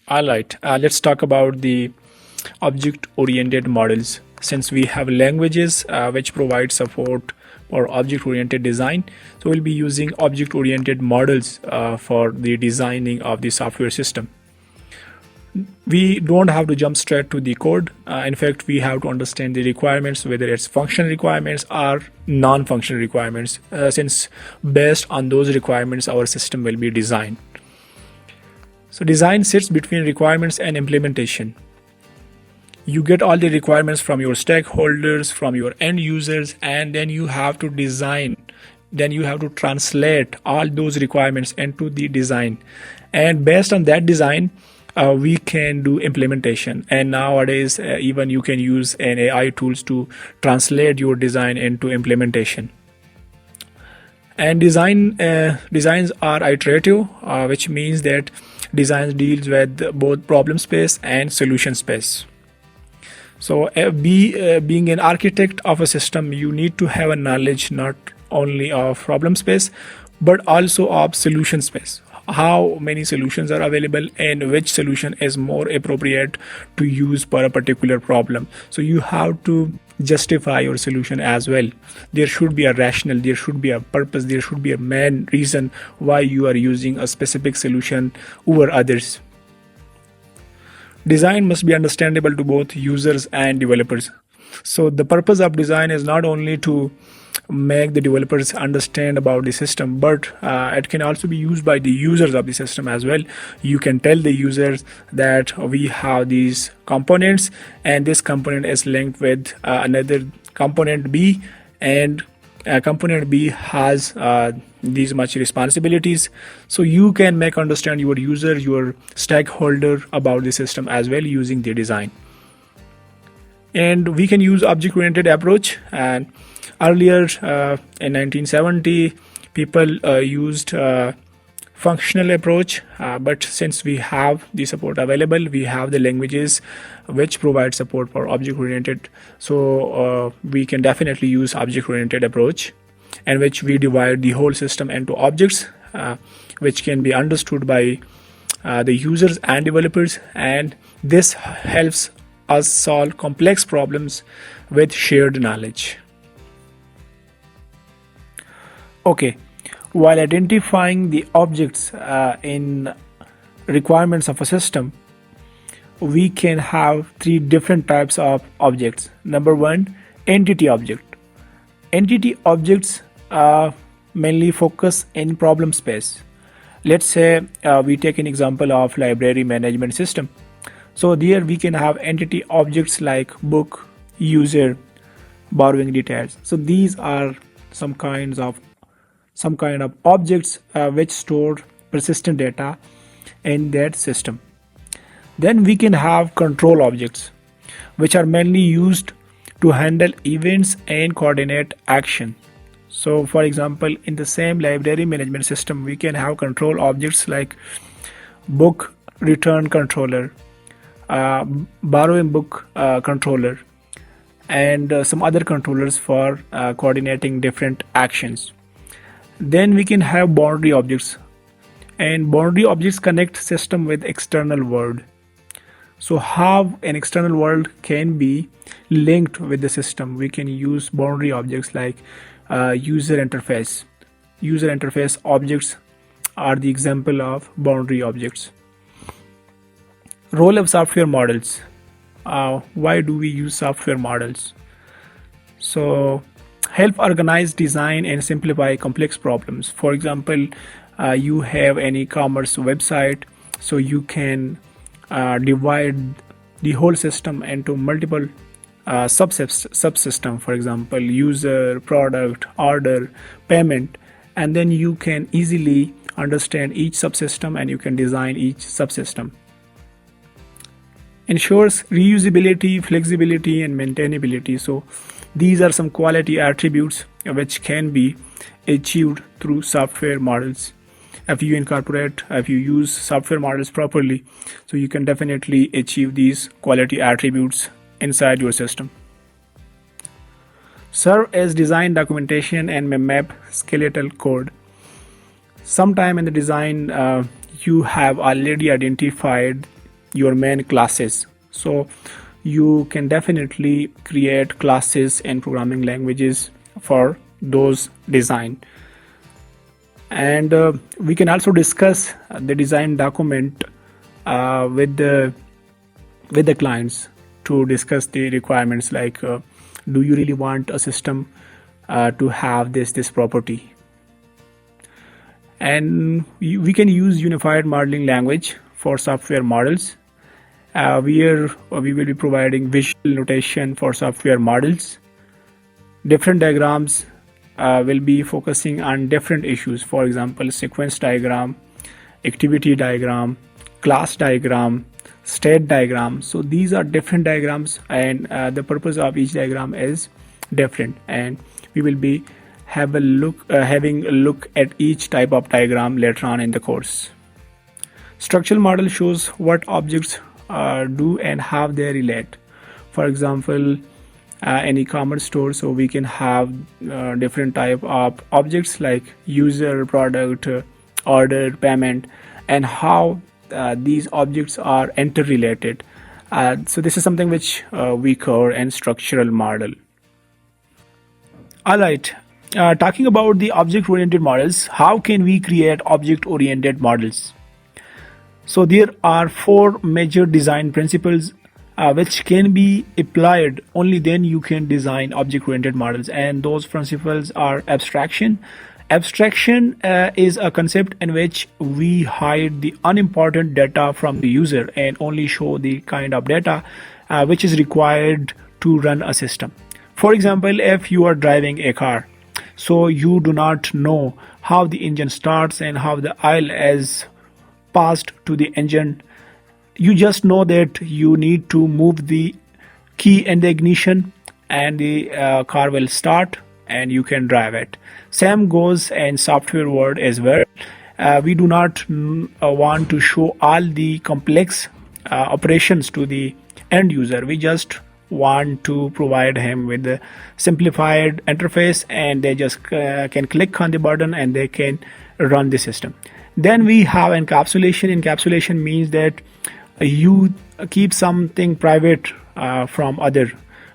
All right, let's talk about the object-oriented models. Since we have languages which provide support for object-oriented design, so we'll be using object-oriented models for the designing of the software system. We don't have to jump straight to the code. In fact, we have to understand the requirements, whether it's functional requirements or non-functional requirements, since based on those requirements, our system will be designed. So design sits between requirements and implementation. You get all the requirements from your stakeholders, from your end users, and then you have to design. Then you have to translate all those requirements into the design. And based on that design, we can do implementation. And nowadays, even you can use an AI tools to translate your design into implementation. And designs are iterative, which means that designs deals with both problem space and solution space. So being an architect of a system, you need to have a knowledge not only of problem space but also of solution space. How many solutions are available and which solution is more appropriate to use for a particular problem. So you have to justify your solution as well. There should be a rationale, there should be a purpose, there should be a main reason why you are using a specific solution over others. Design must be understandable to both users and developers. So the purpose of design is not only to make the developers understand about the system, but it can also be used by the users of the system as well. You can tell the users that we have these components and this component is linked with another component B, and component B has these much responsibilities. So you can make understand your user, your stakeholder about the system as well using the design. And we can use object-oriented approach. And earlier in 1970, people used functional approach, but since we have the support available, we have the languages which provide support for object-oriented. So we can definitely use object-oriented approach, in which we divide the whole system into objects, which can be understood by the users and developers, and this helps us solve complex problems with shared knowledge. Okay, while identifying the objects in requirements of a system, we can have three different types of objects. Number one, entity object. Entity objects mainly focus in problem space. Let's say we take an example of library management system. So there we can have entity objects like book, user, borrowing details. So these are some kind of objects which store persistent data in that system. Then we can have control objects, which are mainly used to handle events and coordinate action. So for example, in the same library management system, we can have control objects like book return controller, borrowing book controller, and some other controllers for coordinating different actions. Then we can have boundary objects, and boundary objects connect system with external world. So how an external world can be linked with the system, we can use boundary objects like user interface. User interface objects are the example of boundary objects. Role of software models. Why do we use software models? So help organize, design, and simplify complex problems. For example, you have an e-commerce website, so you can divide the whole system into multiple subsystem. For example, user, product, order, payment, and then you can easily understand each subsystem and you can design each subsystem. Ensures reusability, flexibility, and maintainability. So these are some quality attributes which can be achieved through software models. If you use software models properly, so you can definitely achieve these quality attributes inside your system. Serve as design documentation and map skeletal code. Sometime in the design, you have already identified your main classes. So you can definitely create classes and programming languages for those design. And we can also discuss the design document with the clients to discuss the requirements, like do you really want a system to have this property. And we can use unified modeling language for software models, where we will be providing visual notation for software models. Different diagrams will be focusing on different issues. For example, sequence diagram, activity diagram, class diagram, state diagram. So these are different diagrams, and the purpose of each diagram is different, and we will be having a look at each type of diagram later on in the course. Structural model shows what objects do and how they relate. For example, an e-commerce store, so we can have different type of objects like user, product, order, payment, and how these objects are interrelated. So this is something which we cover in structural model. All right, talking about the object-oriented models, how can we create object-oriented models? So there are 4 major design principles which can be applied. Only then you can design object-oriented models, and those principles are abstraction. Abstraction is a concept in which we hide the unimportant data from the user and only show the kind of data which is required to run a system. For example, if you are driving a car, so you do not know how the engine starts and how the oil is passed to the engine. You just know that you need to move the key in the ignition and the car will start and you can drive it. Same goes in software world as well. We do not want to show all the complex operations to the end user. We just want to provide him with a simplified interface, and they just can click on the button and they can run the system. Then we have encapsulation. Encapsulation means that you keep something private from other.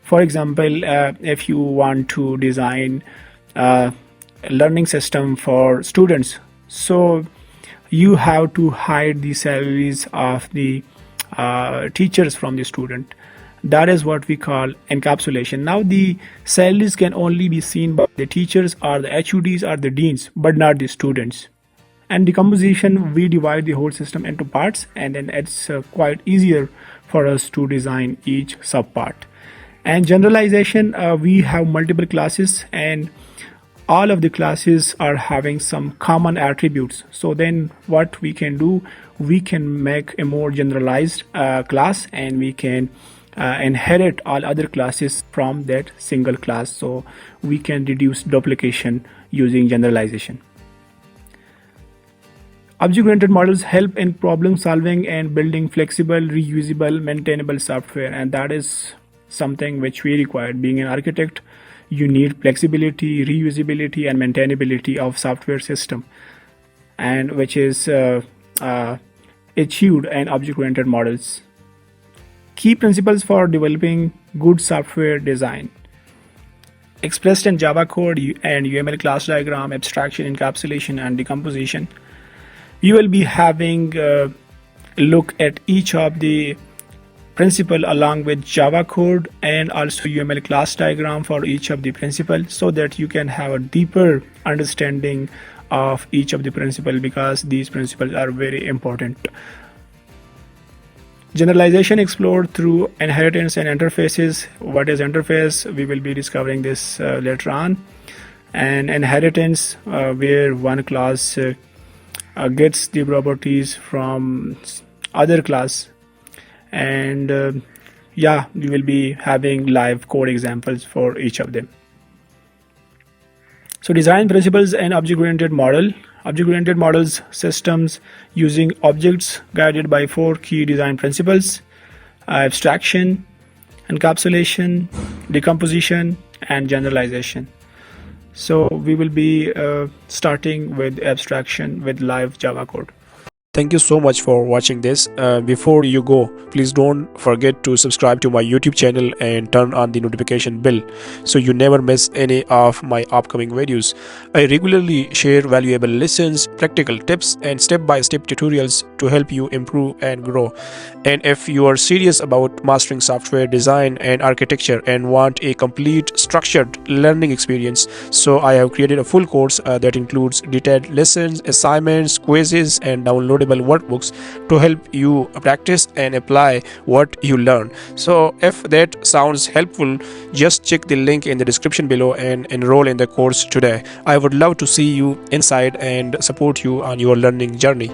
For example, if you want to design a learning system for students, so you have to hide the salaries of the teachers from the student. That is what we call encapsulation. Now the salaries can only be seen by the teachers or the HUDs or the deans, but not the students. And decomposition, we divide the whole system into parts, and then it's quite easier for us to design each subpart. And generalization, we have multiple classes and all of the classes are having some common attributes. So then what we can do, we can make a more generalized class, and we can inherit all other classes from that single class. So we can reduce duplication using generalization. Object-oriented models help in problem solving and building flexible, reusable, maintainable software, and that is something which we require. Being an architect, you need flexibility, reusability, and maintainability of software system, and which is achieved in object-oriented models. Key principles for developing good software design. Expressed in Java code and UML class diagram, abstraction, encapsulation, and decomposition. You will be having a look at each of the principle along with Java code and also UML class diagram for each of the principles, so that you can have a deeper understanding of each of the principles, because these principles are very important. Generalization explored through inheritance and interfaces. What is interface? We will be discovering this later on. And inheritance, where one class gets the properties from other class, and we will be having live code examples for each of them. So design principles and object-oriented model. Object-oriented models systems using objects guided by 4 key design principles: abstraction, encapsulation, decomposition, and generalization. So we will be starting with abstraction with live Java code. Thank you so much for watching this. Before you go, please don't forget to subscribe to my YouTube channel and turn on the notification bell so you never miss any of my upcoming videos. I regularly share valuable lessons, practical tips, and step-by-step tutorials to help you improve and grow. And if you are serious about mastering software design and architecture and want a complete structured learning experience, so I have created a full course that includes detailed lessons, assignments, quizzes, and downloadable workbooks to help you practice and apply what you learn. So if that sounds helpful, just check the link in the description below and enroll in the course today. I would love to see you inside and support you on your learning journey.